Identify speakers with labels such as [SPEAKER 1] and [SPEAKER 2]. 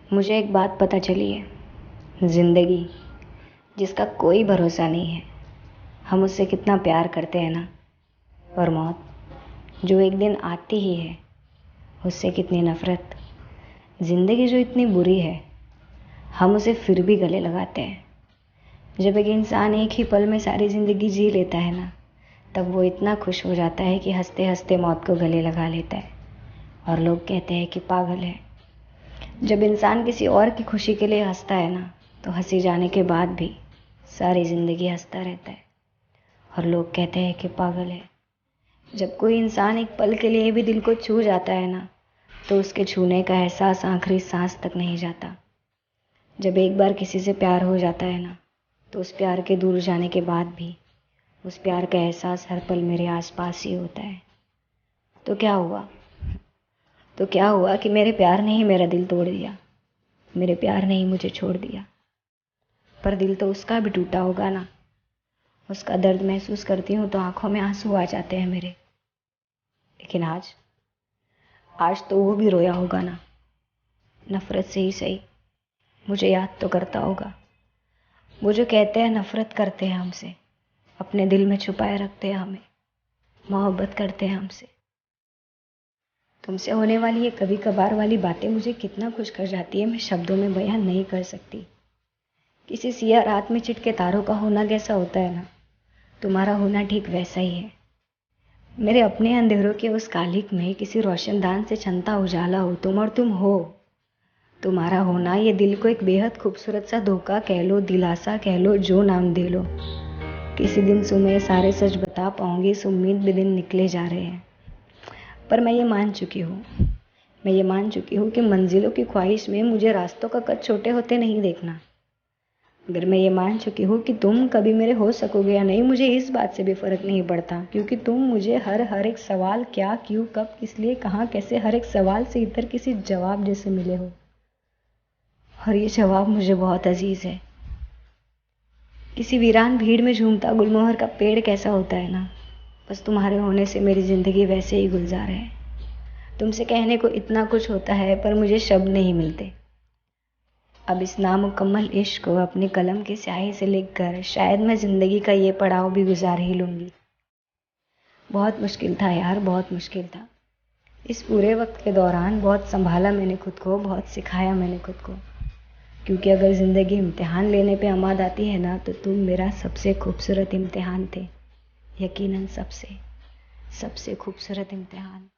[SPEAKER 1] मुझे एक बात पता चली है। ज़िंदगी जिसका कोई भरोसा नहीं है, हम उससे कितना प्यार करते हैं ना। और मौत जो एक दिन आती ही है, उससे कितनी नफ़रत। ज़िंदगी जो इतनी बुरी है, हम उसे फिर भी गले लगाते हैं। जब एक इंसान एक ही पल में सारी ज़िंदगी जी लेता है ना, तब वो इतना खुश हो जाता है कि हंसते हंसते मौत को गले लगा लेता है। और लोग कहते हैं कि पागल है। जब इंसान किसी और की खुशी के लिए हंसता है ना, तो हंसी जाने के बाद भी सारी ज़िंदगी हंसता रहता है। और लोग कहते हैं कि पागल है। जब कोई इंसान एक पल के लिए भी दिल को छू जाता है ना, तो उसके छूने का एहसास आखिरी सांस तक नहीं जाता। जब एक बार किसी से प्यार हो जाता है ना, तो उस प्यार के दूर जाने के बाद भी उस प्यार का एहसास हर पल मेरे आसपास ही होता है। तो क्या हुआ कि मेरे प्यार ने ही मेरा दिल तोड़ दिया। मेरे प्यार ने ही मुझे छोड़ दिया। पर दिल तो उसका भी टूटा होगा ना। उसका दर्द महसूस करती हूँ तो आंखों में आंसू आ जाते हैं मेरे। लेकिन आज तो वो भी रोया होगा ना। नफरत से ही सही, मुझे याद तो करता होगा। वो जो कहते हैं नफरत करते हैं हमसे, अपने दिल में छुपाए रखते हैं हमें, मोहब्बत करते हैं हमसे। तुमसे होने वाली ये कभी कभार वाली बातें मुझे कितना खुश कर जाती है, मैं शब्दों में बयान नहीं कर सकती। किसी सिया रात में चिटके तारों का होना कैसा होता है ना, तुम्हारा होना ठीक वैसा ही है। मेरे अपने अंधेरों के उस कालिक में किसी रोशनदान से छनता उजाला हो तुम, और तुम हो। तुम्हारा होना ये दिल को एक बेहद खूबसूरत सा धोखा कह लो, दिलासा कह लो, जो नाम दे लो। किसी दिन सुबह सारे सच बता पाऊंगी, इस उम्मीद में दिन निकले जा रहे हैं। पर मैं ये मान चुकी हूँ कि मंजिलों की ख्वाहिश में मुझे रास्तों का कद छोटे होते नहीं देखना। अगर मैं ये मान चुकी हूँ कि तुम कभी मेरे हो सकोगे या नहीं, मुझे इस बात से भी फर्क नहीं पड़ता, क्योंकि तुम मुझे हर एक सवाल, क्या, क्यों, कब, किस लिए, कहाँ, कैसे, हर एक सवाल से इतर किसी जवाब जैसे मिले हो। और ये जवाब मुझे बहुत अजीज है। किसी वीरान भीड़ में झूमता गुलमोहर का पेड़ कैसा होता है ना, बस तुम्हारे होने से मेरी जिंदगी वैसे ही गुलजार है। तुमसे कहने को इतना कुछ होता है, पर मुझे शब्द नहीं मिलते। अब इस नामुकम्मल इश्क को अपनी कलम की स्याही से लिखकर शायद मैं जिंदगी का ये पड़ाव भी गुजार ही लूंगी। बहुत मुश्किल था यार, बहुत मुश्किल था। इस पूरे वक्त के दौरान बहुत संभाला मैंने खुद को, बहुत सिखाया मैंने खुद को। क्योंकि अगर जिंदगी इम्तिहान लेने पे आमाद आती है ना, तो तुम मेरा सबसे खूबसूरत इम्तिहान थे। यकीनन सबसे खूबसूरत इम्तिहान।